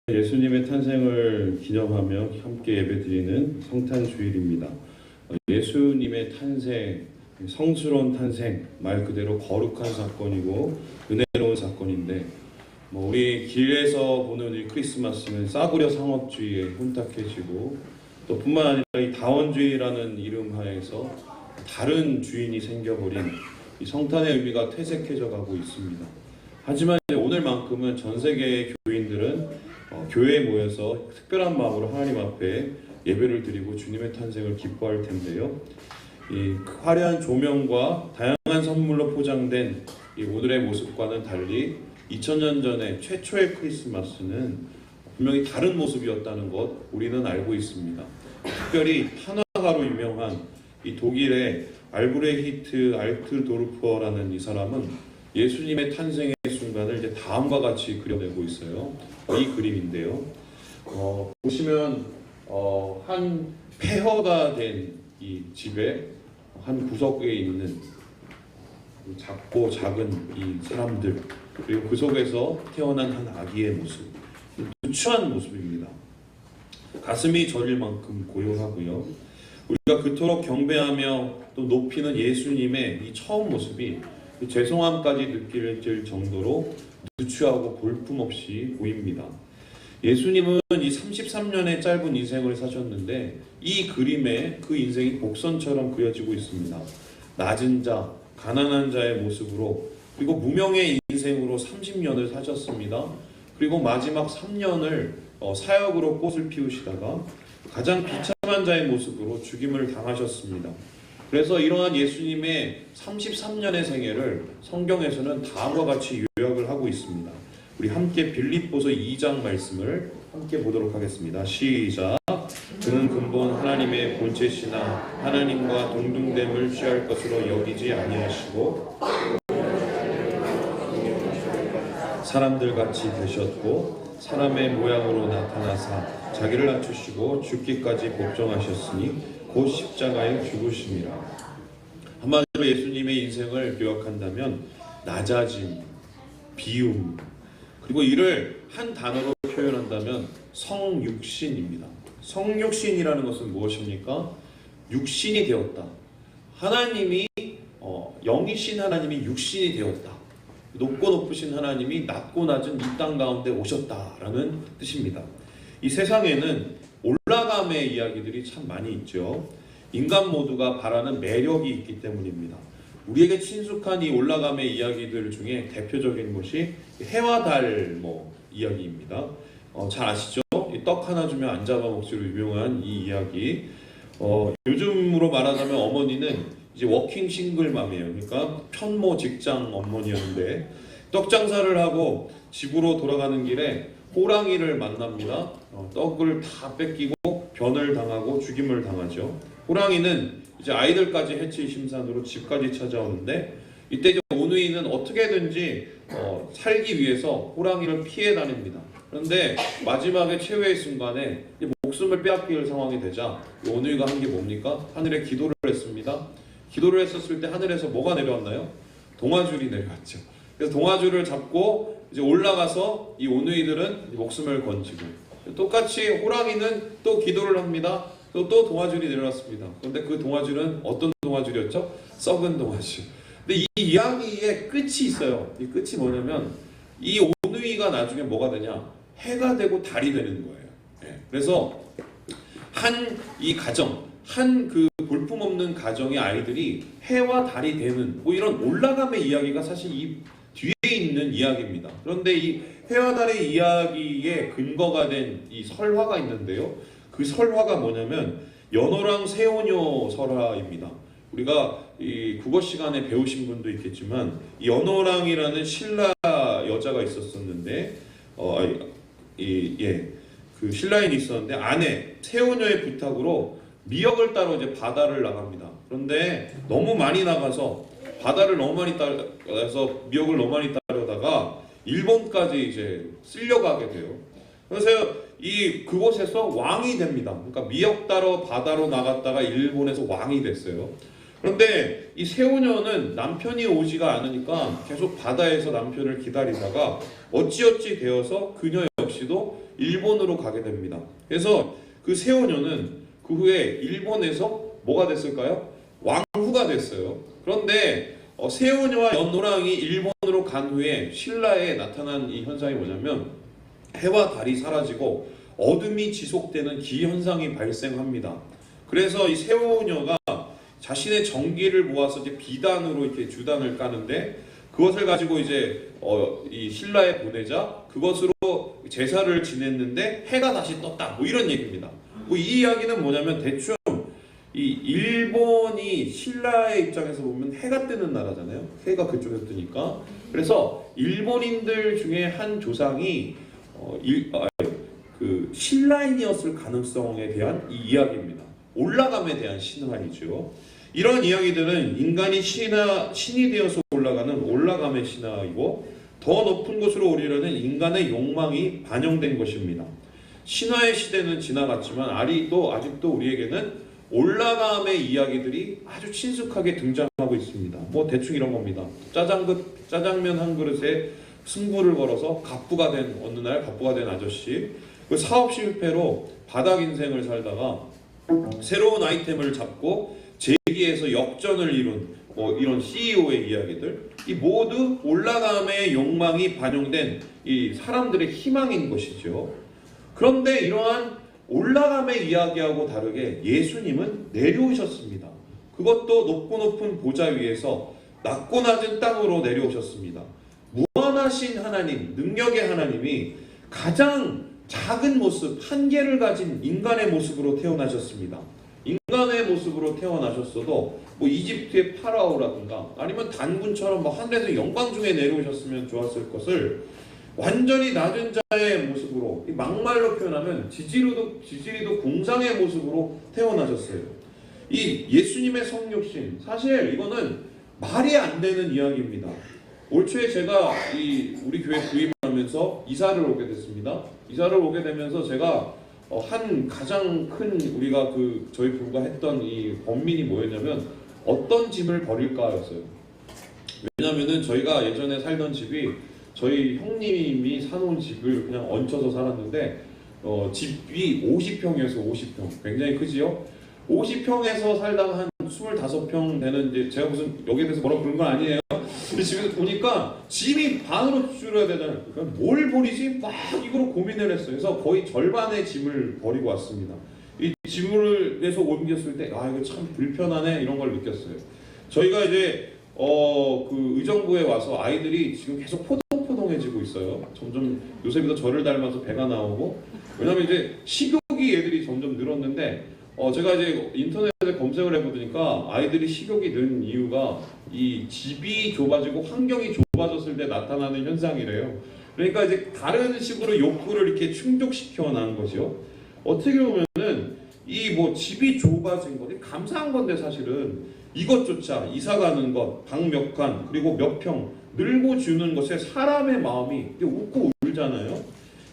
예수님의 탄생을 기념하며 함께 예배드리는 성탄주일입니다. 예수님의 탄생, 성스러운 탄생, 말 그대로 거룩한 사건이고 은혜로운 사건인데 우리 길에서 보는 이 크리스마스는 싸구려 상업주의에 혼탁해지고 또 뿐만 아니라 이 다원주의라는 이름 하에서 다른 주인이 생겨버린 이 성탄의 의미가 퇴색해져 가고 있습니다. 하지만 오늘만큼은 전 세계의 교인들은 교회에 모여서 특별한 마음으로 하나님 앞에 예배를 드리고 주님의 탄생을 기뻐할 텐데요. 이 화려한 조명과 다양한 선물로 포장된 이 오늘의 모습과는 달리 2000년 전에 최초의 크리스마스는 분명히 다른 모습이었다는 것 우리는 알고 있습니다. 특별히 탄화가로 유명한 이 독일의 알브레히트 알트도르퍼라는 이 사람은 예수님의 탄생의 순간을 이제 다음과 같이 그려내고 있어요. 이 그림인데요. 보시면 한 폐허가 된 이 집의 한 구석에 있는 작고 작은 이 사람들, 그리고 그 속에서 태어난 한 아기의 모습, 누추한 모습입니다. 가슴이 저릴 만큼 고요하고요. 우리가 그토록 경배하며 또 높이는 예수님의 이 처음 모습이 죄송함까지 느낄 정도로 누추하고 볼품없이 보입니다. 예수님은 이 33년의 짧은 인생을 사셨는데 이 그림에 그 인생이 복선처럼 그려지고 있습니다. 낮은 자, 가난한 자의 모습으로, 그리고 무명의 인생으로 30년을 사셨습니다. 그리고 마지막 3년을 사역으로 꽃을 피우시다가 가장 비참한 자의 모습으로 죽임을 당하셨습니다. 그래서 이러한 예수님의 33년의 생애를 성경에서는 다음과 같이 요약을 하고 있습니다. 우리 함께 빌립보서 2장 말씀을 함께 보도록 하겠습니다. 시작. 그는 근본 하나님의 본체시나 하나님과 동등됨을 취할 것으로 여기지 아니하시고 사람들같이 되셨고 사람의 모양으로 나타나사 자기를 낮추시고 죽기까지 복종하셨으니 곧 십자가에 죽으심이라. 한마디로 예수님의 인생을 요약한다면 낮아짐, 비움, 그리고 이를 한 단어로 표현한다면 성육신입니다. 성육신이라는 것은 무엇입니까? 육신이 되었다. 하나님이 영이신 하나님이 육신이 되었다. 높고 높으신 하나님이 낮고 낮은 이 땅 가운데 오셨다라는 뜻입니다. 이 세상에는 올라감의 이야기들이 참 많이 있죠. 인간 모두가 바라는 매력이 있기 때문입니다. 우리에게 친숙한 이 올라감의 이야기들 중에 대표적인 것이 해와 달 이야기입니다. 잘 아시죠? 떡 하나 주면 안 잡아먹기로 유명한 이 이야기. 요즘으로 말하자면 어머니는 이제 워킹 싱글맘이에요. 그러니까 편모 직장 어머니였는데 떡 장사를 하고 집으로 돌아가는 길에 호랑이를 만납니다. 떡을 다 뺏기고 변을 당하고 죽임을 당하죠. 호랑이는 이제 아이들까지 해칠 심산으로 집까지 찾아오는데 이때 이제 오누이는 어떻게든지 살기 위해서 호랑이를 피해 다닙니다. 그런데 마지막에 최후의 순간에 목숨을 빼앗길 상황이 되자 오누이가 한 게 뭡니까? 하늘에 기도를 했습니다. 기도를 했었을 때 하늘에서 뭐가 내려왔나요? 동아줄이 내려왔죠. 그래서 동아줄을 잡고 이제 올라가서 이 오누이들은 목숨을 건지고, 똑같이 호랑이는 또 기도를 합니다. 또 동아줄이 내려왔습니다. 그런데 그 동아줄은 어떤 동아줄이었죠? 썩은 동아줄. 근데 이 이야기의 끝이 있어요. 이 끝이 뭐냐면 이 오누이가 나중에 뭐가 되냐? 해가 되고 달이 되는 거예요. 그래서 이 가정, 그 볼품없는 가정의 아이들이 해와 달이 되는 이런 올라감의 이야기가 사실 이 뒤에 있는 이야기입니다. 그런데 이 해와 달의 이야기의 근거가 된 이 설화가 있는데요. 그 설화가 뭐냐면 연호랑 새오녀 설화입니다. 우리가 이 국어 시간에 배우신 분도 있겠지만 연호랑이라는 신라 여자가 있었었는데 그 신라인이 있었는데 아내 새오녀의 부탁으로 미역을 따러 이제 바다를 나갑니다. 그런데 너무 많이 나가서 바다를 너무 많이 따라서 미역을 너무 많이 따려다가 일본까지 이제 쓸려가게 돼요. 그래서 그곳에서 왕이 됩니다. 그러니까 미역 따러 바다로 나갔다가 일본에서 왕이 됐어요. 그런데 이 새우녀는 남편이 오지가 않으니까 계속 바다에서 남편을 기다리다가 어찌어찌 되어서 그녀 역시도 아버지도 일본으로 가게 됩니다. 그래서 그 세오녀는 그 후에 일본에서 뭐가 됐을까요? 왕후가 됐어요. 그런데 세오녀와 연노랑이 일본으로 간 후에 신라에 나타난 이 현상이 뭐냐면 해와 달이 사라지고 어둠이 지속되는 기현상이 발생합니다. 그래서 이 세오녀가 자신의 정기를 모아서 이제 비단으로 이렇게 주단을 까는데 그것을 가지고 이제 이 신라에 보내자 그것으로 제사를 지냈는데 해가 다시 떴다. 뭐 이런 얘기입니다. 이 이야기는 뭐냐면 대충 이 일본이 신라의 입장에서 보면 해가 뜨는 나라잖아요. 해가 그쪽에서 뜨니까. 그래서 일본인들 중에 한 조상이 그 신라인이었을 가능성에 대한 이 이야기입니다. 올라감에 대한 신화이죠. 이런 이야기들은 인간이 신이 되어서 올라가는 올라감의 신화이고 더 높은 곳으로 오르려는 인간의 욕망이 반영된 것입니다. 신화의 시대는 지나갔지만 아직도 우리에게는 올라감의 이야기들이 아주 친숙하게 등장하고 있습니다. 뭐 대충 이런 겁니다. 짜장면 한 그릇에 승부를 걸어서 어느 날 갑부가 된 아저씨, 그 사업 실패로 바닥 인생을 살다가 새로운 아이템을 잡고 재기에서 역전을 이룬 이런 CEO의 이야기들, 이 모두 올라감의 욕망이 반영된 이 사람들의 희망인 것이죠. 그런데 이러한 올라감의 이야기하고 다르게 예수님은 내려오셨습니다. 그것도 높은 보좌 위에서 낮고 낮은 땅으로 내려오셨습니다. 무한하신 하나님, 능력의 하나님이 가장 작은 모습, 한계를 가진 인간의 모습으로 태어나셨습니다. 인간의 모습으로 태어나셨어도 이집트의 파라오라든가 아니면 단군처럼 하늘에서 영광 중에 내려오셨으면 좋았을 것을 완전히 낮은 자의 모습으로, 막말로 표현하면 지지리도 공상의 모습으로 태어나셨어요. 이 예수님의 성육신, 사실 이거는 말이 안 되는 이야기입니다. 올 초에 제가 우리 교회 부임하면서 이사를 오게 됐습니다. 이사를 오게 되면서 제가 가장 큰 우리가 저희 부부가 했던 이 번민이 뭐였냐면 어떤 짐을 버릴까였어요. 왜냐면은 저희가 예전에 살던 집이 저희 형님이 사놓은 집을 그냥 얹혀서 살았는데 집이 50평이었어요. 50평. 굉장히 크지요? 50평에서 살다가 한 25평 되는, 이제 제가 무슨 여기에 대해서 뭐라고 그런 건 아니에요. 근데 집에서 보니까 짐이 반으로 줄여야 되잖아요. 그러니까 뭘 버리지? 막 이거로 고민을 했어요. 그래서 거의 절반의 짐을 버리고 왔습니다. 이 짐을 해서 옮겼을 때 이거 참 불편하네 이런 걸 느꼈어요. 저희가 이제 의정부에 와서 아이들이 지금 계속 포동포동해지고 있어요. 점점 요새부터 저를 닮아서 배가 나오고, 왜냐면 이제 식욕이 애들이 점점 늘었는데 제가 이제 인터넷에 검색을 해보니까 아이들이 식욕이 는 이유가 이 집이 좁아지고 환경이 좁아졌을 때 나타나는 현상이래요. 그러니까 이제 다른 식으로 욕구를 이렇게 충족시켜 나는 거죠. 어떻게 보면은 집이 좁아진 것이 감사한 건데 사실은 이것조차 이사 가는 것, 방 몇 칸, 그리고 몇 평 늘고 주는 것에 사람의 마음이 웃고 울잖아요.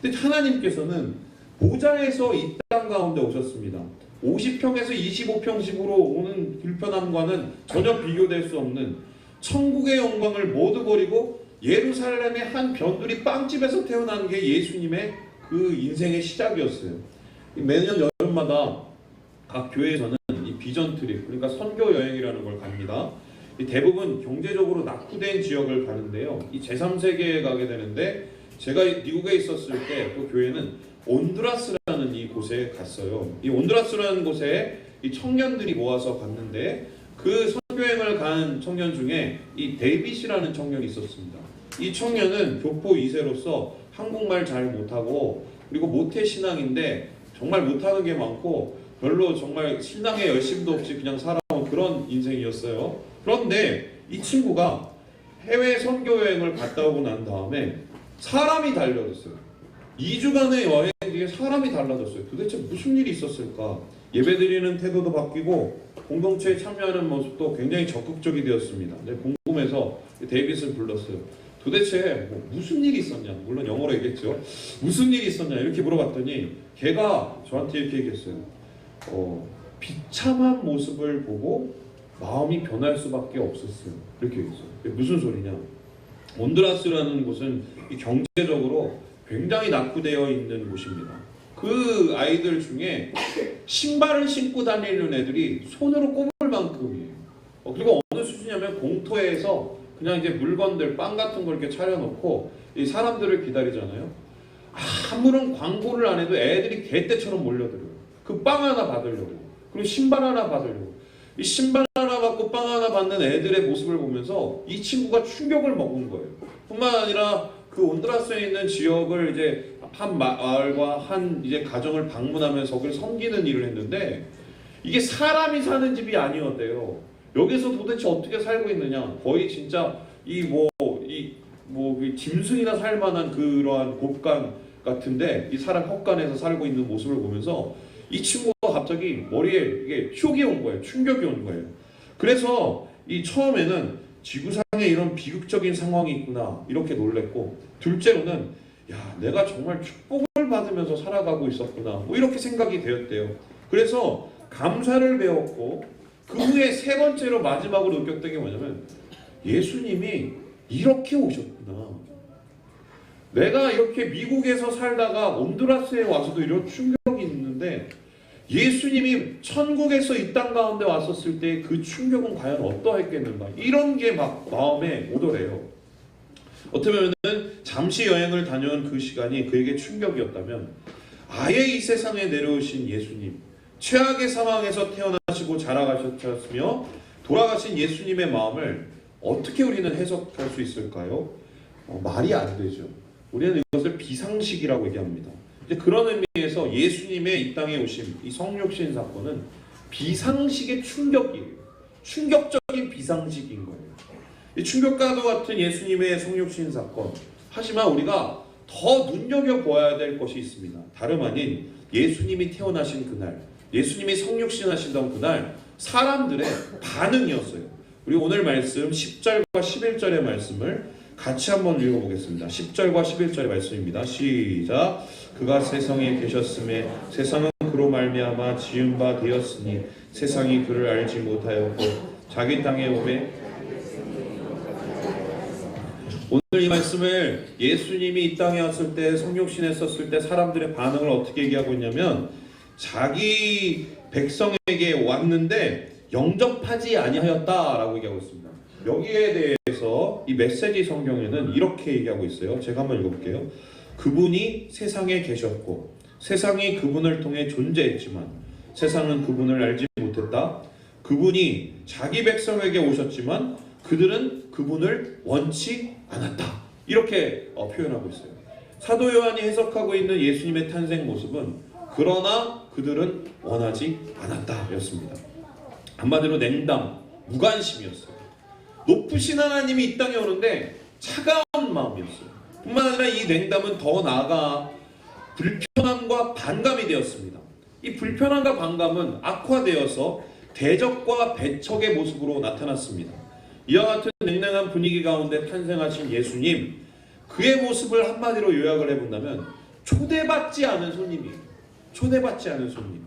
근데 하나님께서는 보좌에서 이 땅 가운데 오셨습니다. 50평에서 25평씩으로 오는 불편함과는 전혀 비교될 수 없는 천국의 영광을 모두 버리고 예루살렘의 한 변두리 빵집에서 태어난 게 예수님의 그 인생의 시작이었어요. 매년 여름마다 각 교회에서는 이 비전 트립, 그러니까 선교 여행이라는 걸 갑니다. 대부분 경제적으로 낙후된 지역을 가는데요. 이 제3세계에 가게 되는데, 제가 미국에 있었을 때 그 교회는 온두라스라는 이 곳에 갔어요. 이 온두라스라는 곳에 이 청년들이 모아서 갔는데, 그 선교여행을 간 청년 중에 이 데이빗이라는 청년이 있었습니다. 이 청년은 교포 2세로서 한국말 잘 못하고, 그리고 모태신앙인데 정말 못하는 게 많고 별로 정말 신앙에 열심도 없이 그냥 살아온 그런 인생이었어요. 그런데 이 친구가 해외 선교여행을 갔다 오고 난 다음에 사람이 달라졌어요. 2주간의 여행 뒤에 사람이 달라졌어요. 도대체 무슨 일이 있었을까? 예배드리는 태도도 바뀌고 공동체에 참여하는 모습도 굉장히 적극적이 되었습니다. 궁금해서 데이빗을 불렀어요. 도대체 무슨 일이 있었냐? 물론 영어로 얘기했죠. 무슨 일이 있었냐? 이렇게 물어봤더니 걔가 저한테 이렇게 얘기했어요. 비참한 모습을 보고 마음이 변할 수밖에 없었어요. 이렇게 얘기했어요. 무슨 소리냐? 온두라스라는 곳은 이 경제적으로 굉장히 낙후되어 있는 곳입니다. 그 아이들 중에 신발을 신고 다니는 애들이 손으로 꼽을 만큼이에요. 그리고 어느 수준이냐면 공터에서 그냥 이제 물건들, 빵 같은 걸 이렇게 차려놓고 이 사람들을 기다리잖아요. 아무런 광고를 안 해도 애들이 개떼처럼 몰려들어요. 그 빵 하나 받으려고. 그리고 신발 하나 받으려고. 이 신발 하나 받고 빵 하나 받는 애들의 모습을 보면서 이 친구가 충격을 먹은 거예요. 뿐만 아니라 그 온두라스에 있는 지역을 이제 한 마을과 한 이제 가정을 방문하면서 거기를 섬기는 일을 했는데 이게 사람이 사는 집이 아니었대요. 여기서 도대체 어떻게 살고 있느냐? 거의 진짜 짐승이나 살 만한 그러한 곳간 같은데 이 사람 헛간에서 살고 있는 모습을 보면서 이 친구가 갑자기 머리에 이게 쇼이 온 거예요. 충격이 온 거예요. 그래서 이 처음에는 지구상에 이런 비극적인 상황이 있구나 이렇게 놀랬고, 둘째로는 야, 내가 정말 축복을 받으면서 살아가고 있었구나 뭐 이렇게 생각이 되었대요. 그래서 감사를 배웠고, 그 후에 세 번째로 마지막으로 느꼈던 게 뭐냐면 예수님이 이렇게 오셨구나. 내가 이렇게 미국에서 살다가 온두라스에 와서도 이런 충격이 있는데 예수님이 천국에서 이 땅 가운데 왔었을 때 그 충격은 과연 어떠했겠는가, 이런 게 막 마음에 오더래요. 어떻게 보면 잠시 여행을 다녀온 그 시간이 그에게 충격이었다면, 아예 이 세상에 내려오신 예수님, 최악의 상황에서 태어나시고 자라가셨으며 돌아가신 예수님의 마음을 어떻게 우리는 해석할 수 있을까요? 말이 안 되죠. 우리는 이것을 비상식이라고 얘기합니다. 이제 그런 의미에서 예수님의 이 땅에 오심, 이 성육신 사건은 비상식의 충격이에요. 충격적인 비상식인 거예요. 이 충격과도 같은 예수님의 성육신 사건, 하지만 우리가 더 눈여겨보아야 될 것이 있습니다. 다름 아닌 예수님이 태어나신 그날, 예수님이 성육신 하시던 그날 사람들의 반응이었어요. 우리 오늘 말씀 10절과 11절의 말씀을 같이 한번 읽어보겠습니다. 10절과 11절의 말씀입니다. 시작. 그가 세상에 계셨음에 세상은 그로 말미암아 지은 바 되었으니 세상이 그를 알지 못하였고 자기 땅에 오매. 오늘 이 말씀을 예수님이 이 땅에 왔을 때, 성육신했었을 때 사람들의 반응을 어떻게 얘기하고 있냐면, 자기 백성에게 왔는데 영접하지 아니하였다라고 얘기하고 있습니다. 여기에 대해서 이 메시지 성경에는 이렇게 얘기하고 있어요. 제가 한번 읽어볼게요. 그분이 세상에 계셨고 세상이 그분을 통해 존재했지만 세상은 그분을 알지 못했다. 그분이 자기 백성에게 오셨지만 그들은 그분을 원치 않았다. 이렇게 표현하고 있어요. 사도 요한이 해석하고 있는 예수님의 탄생 모습은 그러나 그들은 원하지 않았다 였습니다. 한마디로 냉담, 무관심이었어요. 높으신 하나님이 이 땅에 오는데 차가운 마음이었어요. 뿐만 아니라 이 냉담은 더 나아가 불편함과 반감이 되었습니다. 이 불편함과 반감은 악화되어서 대적과 배척의 모습으로 나타났습니다. 이와 같은 냉랭한 분위기 가운데 탄생하신 예수님, 그의 모습을 한마디로 요약을 해본다면 초대받지 않은 손님이에요. 초대받지 않은 손님.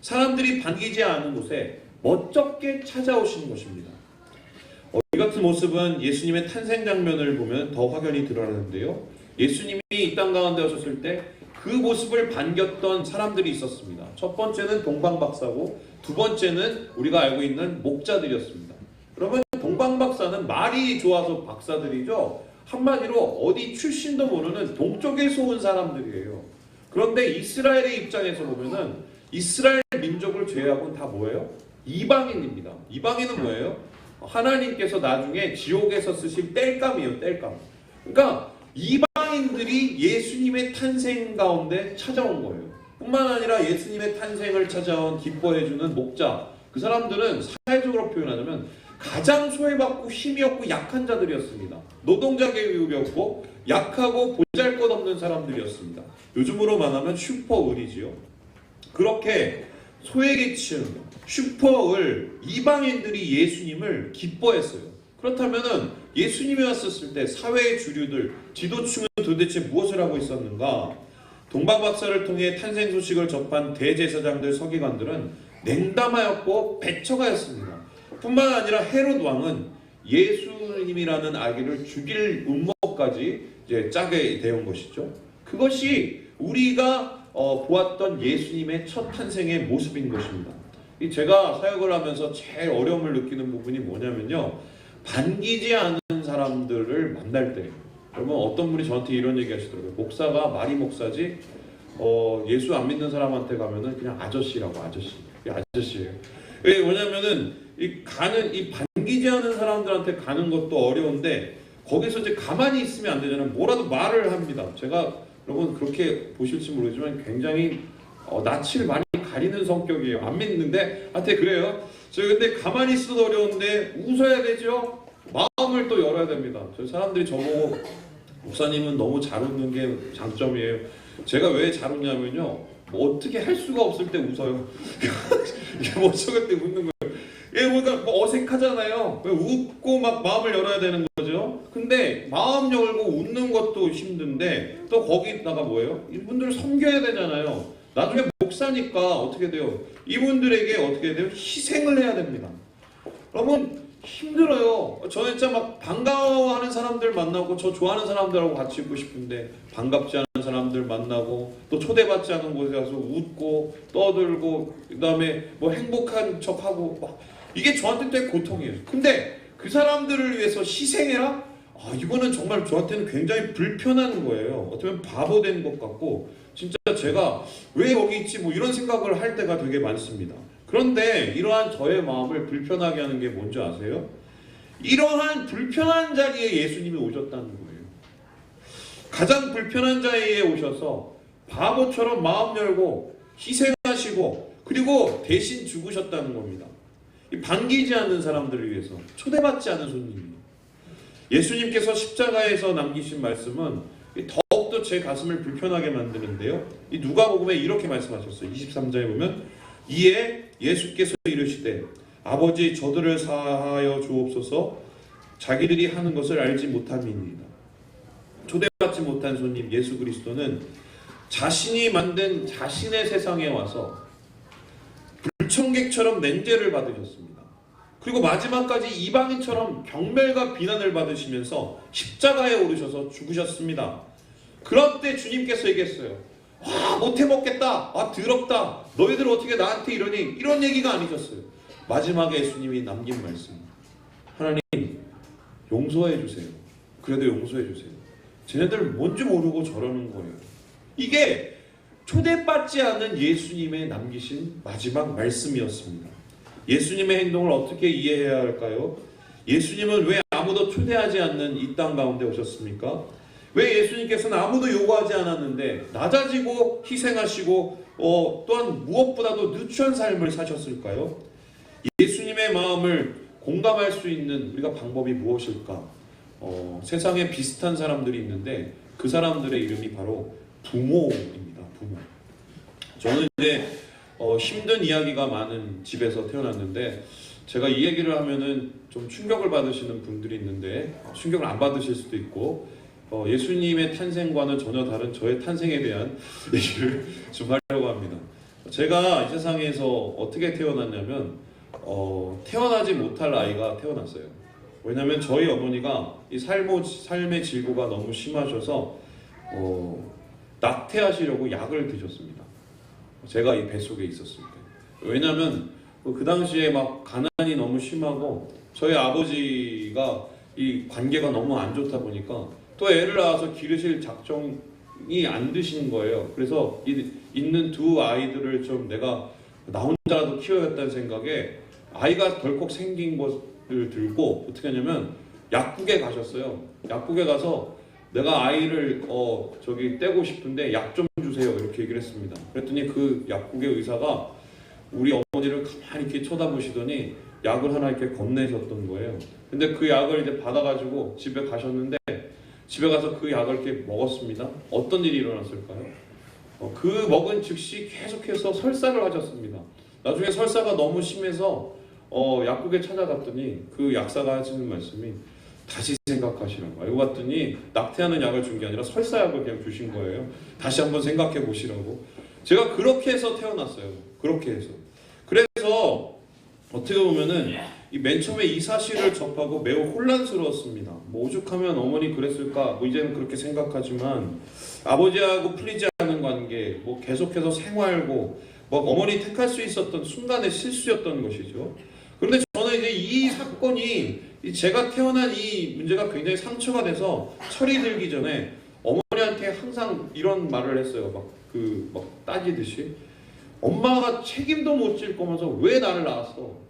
사람들이 반기지 않은 곳에 멋쩍게 찾아오시는 것입니다. 이 같은 모습은 예수님의 탄생 장면을 보면 더 확연히 드러나는데요. 예수님이 이 땅 가운데 오셨을 때 그 모습을 반겼던 사람들이 있었습니다. 첫 번째는 동방박사고 두 번째는 우리가 알고 있는 목자들이었습니다. 그러면 동방박사는 말이 좋아서 박사들이죠. 한마디로 어디 출신도 모르는 동쪽에서 온 사람들이에요. 그런데 이스라엘의 입장에서 보면은 이스라엘 민족을 제외하고는 다 뭐예요? 이방인입니다. 이방인은 뭐예요? 하나님께서 나중에 지옥에서 쓰실 땔감이에요. 땔감. 그러니까 이방인들이 예수님의 탄생 가운데 찾아온 거예요. 뿐만 아니라 예수님의 탄생을 찾아온 기뻐해주는 목자, 그 사람들은 사회적으로 표현하자면 가장 소외받고 힘이 없고 약한 자들이었습니다. 노동자 계급이었고 약하고 보잘것없는 사람들이었습니다. 요즘으로 말하면 슈퍼을이지요. 그렇게 소외계층, 슈퍼을 이방인들이 예수님을 기뻐했어요. 그렇다면 예수님이 왔었을 때 사회의 주류들, 지도층은 도대체 무엇을 하고 있었는가? 동방박사를 통해 탄생 소식을 접한 대제사장들, 서기관들은 냉담하였고 배척하였습니다. 뿐만 아니라 헤롯 왕은 예수님이라는 아기를 죽일 음모까지 이제 짜게 되온 것이죠. 그 그것이 우리가 보았던 예수님의 첫 탄생의 모습인 것입니다. 제가 사역을 하면서 제일 어려움을 느끼는 부분이 뭐냐면요, 반기지 않은 사람들을 만날 때, 여러분 어떤 분이 저한테 이런 얘기 하시더라고요. 목사가 말이 목사지 예수 안 믿는 사람한테 가면은 그냥 아저씨라고, 아저씨예요. 왜냐면은 이 반기지 않은 사람들한테 가는 것도 어려운데 거기서 이제 가만히 있으면 안 되잖아요. 뭐라도 말을 합니다. 제가 여러분 그렇게 보실지 모르지만 굉장히 낯을 많이 가리는 성격이에요. 안 믿는데 한테 그래요. 저 근데 가만히 있어도 어려운데 웃어야 되죠. 마음을 또 열어야 됩니다. 저 사람들이 저보고 목사님은 너무 잘 웃는 게 장점이에요. 제가 왜 잘 웃냐면요, 뭐 어떻게 할 수가 없을 때 웃어요. 이게 뭐 저럴 때 웃는 거예요. 예, 뭔가 뭐 어색하잖아요. 웃고 막 마음을 열어야 되는 거죠. 근데 마음 열고 웃는 것도 힘든데 또 거기다가 뭐예요? 이분들을 섬겨야 되잖아요. 나중에 목사니까 어떻게 돼요? 이분들에게 어떻게 돼요? 희생을 해야 됩니다. 여러분 힘들어요. 저는 진짜 막 반가워하는 사람들 만나고 저 좋아하는 사람들하고 같이 있고 싶은데 반갑지 않은 사람들 만나고 또 초대받지 않은 곳에 가서 웃고 떠들고 그다음에 뭐 행복한 척하고 막 이게 저한테 되게 고통이에요. 근데 그 사람들을 위해서 희생해라? 이거는 정말 저한테는 굉장히 불편한 거예요. 어떻게 보면 바보 된 것 같고 진짜 제가 왜 여기 있지 뭐 이런 생각을 할 때가 되게 많습니다. 그런데 이러한 저의 마음을 불편하게 하는 게 뭔지 아세요? 이러한 불편한 자리에 예수님이 오셨다는 거예요. 가장 불편한 자리에 오셔서 바보처럼 마음 열고 희생하시고 그리고 대신 죽으셨다는 겁니다. 반기지 않는 사람들을 위해서, 초대받지 않은 손님이에요. 예수님께서 십자가에서 남기신 말씀은 더욱더 제 가슴을 불편하게 만드는데요. 이 누가복음에 이렇게 말씀하셨어요. 23절에 보면 이에 예수께서 이르시되 아버지 저들을 사하여 주옵소서 자기들이 하는 것을 알지 못함이니이다. 초대받지 못한 손님 예수 그리스도는 자신이 만든 자신의 세상에 와서 불청객처럼 냉죄를 받으셨습니다. 그리고 마지막까지 이방인처럼 경멸과 비난을 받으시면서 십자가에 오르셔서 죽으셨습니다. 그럴 때 주님께서 얘기했어요. 못해 먹겠다. 더럽다. 너희들 어떻게 나한테 이러니? 이런 얘기가 아니셨어요. 마지막에 예수님이 남긴 말씀. 하나님 용서해 주세요. 그래도 용서해 주세요. 쟤네들 뭔지 모르고 저러는 거예요. 이게 초대받지 않은 예수님의 남기신 마지막 말씀이었습니다. 예수님의 행동을 어떻게 이해해야 할까요? 예수님은 왜 아무도 초대하지 않는 이 땅 가운데 오셨습니까? 왜 예수님께서는 아무도 요구하지 않았는데 낮아지고 희생하시고 또한 무엇보다도 누추한 삶을 사셨을까요? 예수님의 마음을 공감할 수 있는 우리가 방법이 무엇일까? 세상에 비슷한 사람들이 있는데 그 사람들의 이름이 바로 부모입니다. 부모. 저는 이제 힘든 이야기가 많은 집에서 태어났는데 제가 이 얘기를 하면은 좀 충격을 받으시는 분들이 있는데 충격을 안 받으실 수도 있고 예수님의 탄생과는 전혀 다른 저의 탄생에 대한 얘기를 좀 하려고 합니다. 제가 이 세상에서 어떻게 태어났냐면 태어나지 못할 아이가 태어났어요. 왜냐하면 저희 어머니가 이 삶의 질고가 너무 심하셔서 낙태하시려고 약을 드셨습니다. 제가 이 뱃속에 있었을 때. 왜냐하면 그 당시에 막 가난이 너무 심하고 저희 아버지가 이 관계가 너무 안 좋다 보니까 또 애를 낳아서 기르실 작정이 안 드신 거예요. 그래서 있는 두 아이들을 좀 내가 나 혼자라도 키워야겠다는 생각에 아이가 덜컥 생긴 것을 들고 어떻게 하냐면 약국에 가셨어요. 약국에 가서 내가 아이를 떼고 싶은데 약 좀 주세요 이렇게 얘기를 했습니다. 그랬더니 그 약국의 의사가 우리 어머니를 가만히 이렇게 쳐다보시더니 약을 하나 이렇게 건네셨던 거예요. 근데 그 약을 이제 받아가지고 집에 가셨는데 집에 가서 그 약을 이렇게 먹었습니다. 어떤 일이 일어났을까요? 그 먹은 즉시 계속해서 설사를 하셨습니다. 나중에 설사가 너무 심해서 약국에 찾아갔더니 그 약사가 하시는 말씀이 다시 생각하시라고. 알고 봤더니 낙태하는 약을 준 게 아니라 설사약을 그냥 주신 거예요. 다시 한번 생각해 보시라고. 제가 그렇게 해서 태어났어요. 그렇게 해서. 그래서 어떻게 보면은 이 맨 처음에 이 사실을 접하고 매우 혼란스러웠습니다. 뭐 오죽하면 어머니 그랬을까? 뭐 이제는 그렇게 생각하지만 아버지하고 풀리지 않는 관계, 뭐 계속해서 생활고, 뭐 어머니 택할 수 있었던 순간의 실수였던 것이죠. 그런데 저는 이제 이 사건이 제가 태어난 이 문제가 굉장히 상처가 돼서 철이 들기 전에 어머니한테 항상 이런 말을 했어요. 막 따지듯이 엄마가 책임도 못 질 거면서 왜 나를 낳았어?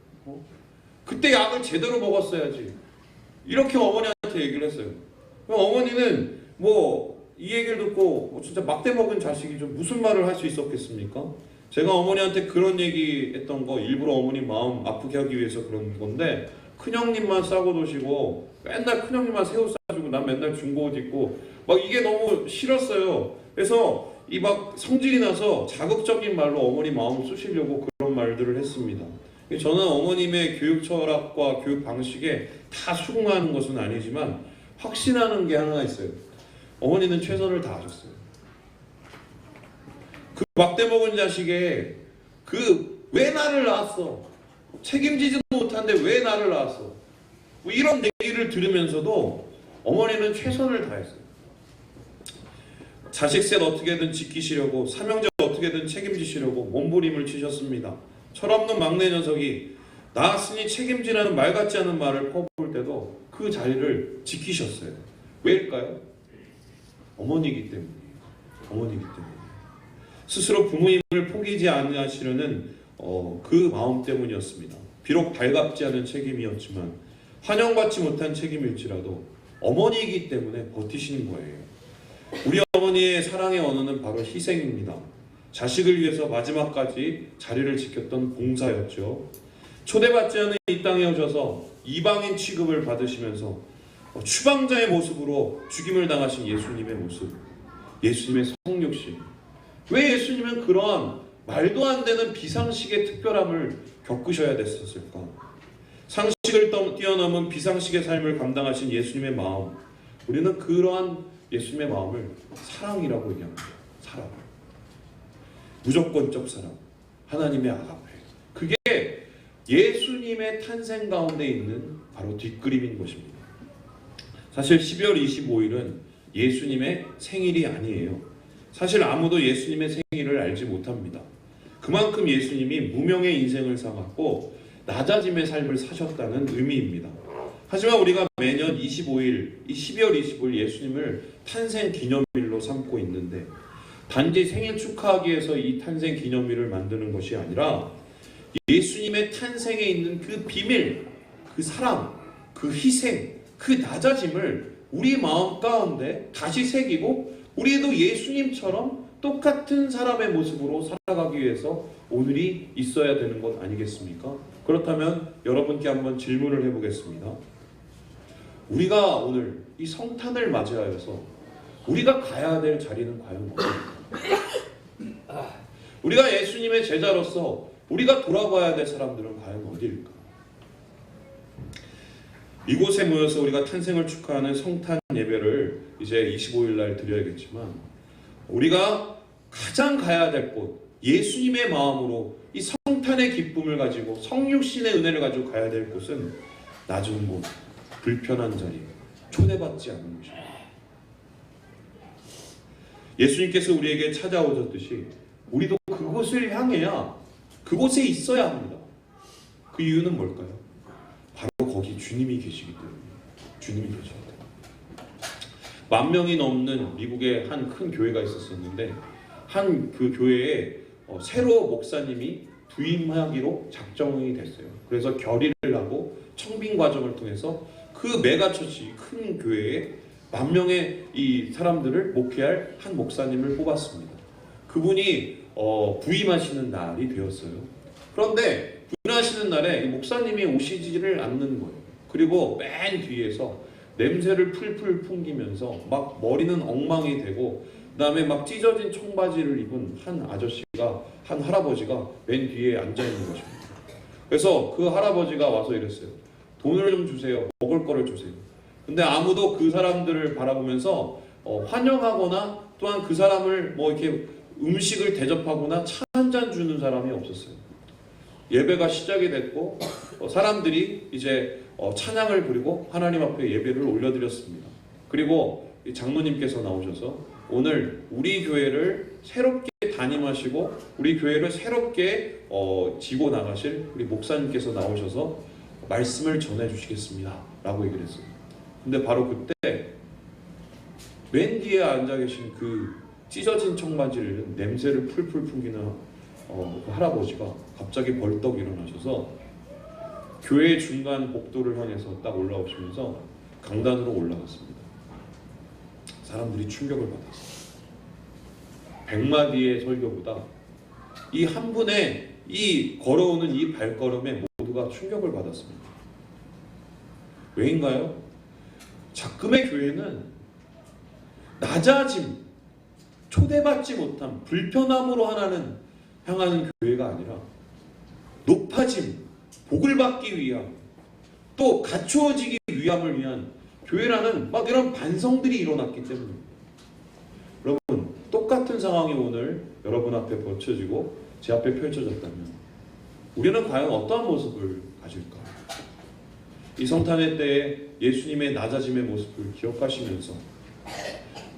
그때 약을 제대로 먹었어야지. 이렇게 어머니한테 얘기를 했어요. 어머니는 뭐 이 얘기를 듣고 진짜 막대 먹은 자식이 좀 무슨 말을 할 수 있었겠습니까? 제가 어머니한테 그런 얘기했던 거 일부러 어머니 마음 아프게 하기 위해서 그런 건데, 큰형님만 싸고 도시고 맨날 큰형님만 새 옷 사주고 난 맨날 중고 옷 입고 막 이게 너무 싫었어요. 그래서 이 막 성질이 나서 자극적인 말로 어머니 마음 쑤시려고 그런 말들을 했습니다. 저는 어머님의 교육 철학과 교육 방식에 다 수긍하는 것은 아니지만 확신하는 게 하나 있어요. 어머니는 최선을 다하셨어요. 그 막대 먹은 자식의 왜 나를 낳았어? 책임지지도 못한데 왜 나를 낳았어? 뭐 이런 얘기를 들으면서도 어머니는 최선을 다했어요. 자식 셋 어떻게든 지키시려고, 삼형제 어떻게든 책임지시려고 몸부림을 치셨습니다. 철없는 막내 녀석이 낳았으니 책임지라는 말 같지 않은 말을 퍼부을 때도 그 자리를 지키셨어요. 왜일까요? 어머니이기 때문이에요. 어머니이기 때문에. 스스로 부모님을 포기하지 않으시려는 그 마음 때문이었습니다. 비록 달갑지 않은 책임이었지만, 환영받지 못한 책임일지라도 어머니이기 때문에 버티시는 거예요. 우리 어머니의 사랑의 언어는 바로 희생입니다. 자식을 위해서 마지막까지 자리를 지켰던 봉사였죠. 초대받지 않은 이 땅에 오셔서 이방인 취급을 받으시면서 추방자의 모습으로 죽임을 당하신 예수님의 모습, 예수님의 성육신. 왜 예수님은 그런 말도 안 되는 비상식의 특별함을 겪으셔야 됐었을까? 상식을 뛰어넘은 비상식의 삶을 감당하신 예수님의 마음, 우리는 그러한 예수님의 마음을 사랑이라고 얘기합니다. 사랑, 무조건적 사랑, 하나님의 아가페. 그게 예수님의 탄생 가운데 있는 바로 뒷그림인 것입니다. 사실 12월 25일은 예수님의 생일이 아니에요. 사실 아무도 예수님의 생일을 알지 못합니다. 그만큼 예수님이 무명의 인생을 살았고 낮아짐의 삶을 사셨다는 의미입니다. 하지만 우리가 매년 25일, 이 12월 25일 예수님을 탄생 기념일로 삼고 있는데, 단지 생일 축하하기 위해서 이 탄생 기념일을 만드는 것이 아니라 예수님의 탄생에 있는 그 비밀, 그 사랑, 그 희생, 그 낮아짐을 우리 마음 가운데 다시 새기고 우리도 예수님처럼 똑같은 사람의 모습으로 살아가기 위해서 오늘이 있어야 되는 것 아니겠습니까? 그렇다면 여러분께 한번 질문을 해보겠습니다. 우리가 오늘 이 성탄을 맞이하여서 우리가 가야 될 자리는 과연 어디일까? 우리가 예수님의 제자로서 우리가 돌아가야 될 사람들은 과연 어디일까? 이곳에 모여서 우리가 탄생을 축하하는 성탄 예배를 이제 25일 날 드려야겠지만, 우리가 가장 가야 될 곳, 예수님의 마음으로 이 성탄의 기쁨을 가지고 성육신의 은혜를 가지고 가야 될 곳은 낮은 곳, 불편한 자리, 초대받지 않은 곳입니다. 예수님께서 우리에게 찾아오셨듯이 우리도 그곳을 향해야, 그곳에 있어야 합니다. 그 이유는 뭘까요? 바로 거기 주님이 계시기 때문에. 주님이 계시기 때문에. 10,000명이 넘는 미국의 한 큰 교회가 있었는데, 한 그 교회에 새로 목사님이 부임하기로 작정이 됐어요. 그래서 결의를 하고 청빙 과정을 통해서 그 메가처치, 큰 교회에 10,000명의 이 사람들을 목회할 한 목사님을 뽑았습니다. 그분이 부임하시는 날이 되었어요. 그런데 부임하시는 날에 이 목사님이 오시지를 않는 거예요. 그리고 맨 뒤에서 냄새를 풀풀 풍기면서 막 머리는 엉망이 되고, 그 다음에 막 찢어진 청바지를 입은 한 아저씨가, 한 할아버지가 맨 뒤에 앉아있는 것입니다. 그래서 그 할아버지가 와서 이랬어요. 돈을 좀 주세요. 먹을 거를 주세요. 근데 아무도 그 사람들을 바라보면서 환영하거나 또한 그 사람을 뭐 이렇게 음식을 대접하거나 차 한 잔 주는 사람이 없었어요. 예배가 시작이 됐고 사람들이 이제 찬양을 부리고 하나님 앞에 예배를 올려드렸습니다. 그리고 장로님께서 나오셔서 오늘 우리 교회를 새롭게 담임하시고 우리 교회를 새롭게 지고 나가실 우리 목사님께서 나오셔서 말씀을 전해주시겠습니다 라고 얘기를 했어요. 근데 바로 그때 맨 뒤에 앉아 계신 그 찢어진 청바지를 냄새를 풀풀 풍기는 그 할아버지가 갑자기 벌떡 일어나셔서 교회 중간 복도를 향해서 딱 올라오시면서 강단으로 올라갔습니다. 사람들이 충격을 받았어요. 100마디의 설교보다 이 한 분의 이 걸어오는 이 발걸음에 모두가 충격을 받았습니다. 왜인가요? 작금의 교회는 낮아짐, 초대받지 못함, 불편함으로 향하는 교회가 아니라 높아짐, 복을 받기 위함, 또 갖추어지기 위함을 위한 교회라는 막 이런 반성들이 일어났기 때문입니다. 여러분, 똑같은 상황이 오늘 여러분 앞에 펼쳐지고 제 앞에 펼쳐졌다면 우리는 과연 어떠한 모습을 가질까요? 이 성탄의 때에 예수님의 낮아짐의 모습을 기억하시면서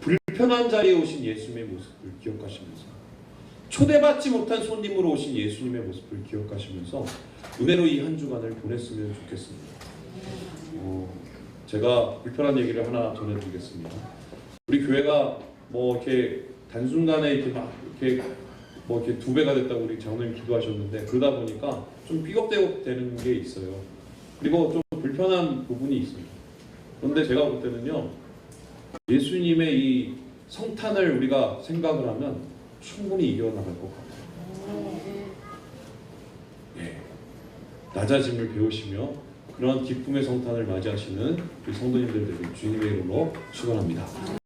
불편한 자리에 오신 예수님의 모습을 기억하시면서 초대받지 못한 손님으로 오신 예수님의 모습을 기억하시면서 은혜로 이 한 주간을 보냈으면 좋겠습니다. 제가 불편한 얘기를 하나 전해드리겠습니다. 우리 교회가 뭐 이렇게 단순간에 이렇게 막 이렇게 뭐 이렇게 2배가 됐다고 우리 장로님 기도하셨는데 그러다 보니까 좀 삐걱대고 되는 게 있어요. 그리고 좀 불편한 부분이 있어요. 그런데 제가 볼 때는요, 예수님의 이 성탄을 우리가 생각을 하면 충분히 이겨나갈 것 같아요. 예, 낮아짐을 배우시며 그런 기쁨의 성탄을 맞이하시는 우리 성도님들 되길 주님의 이름으로 축원합니다.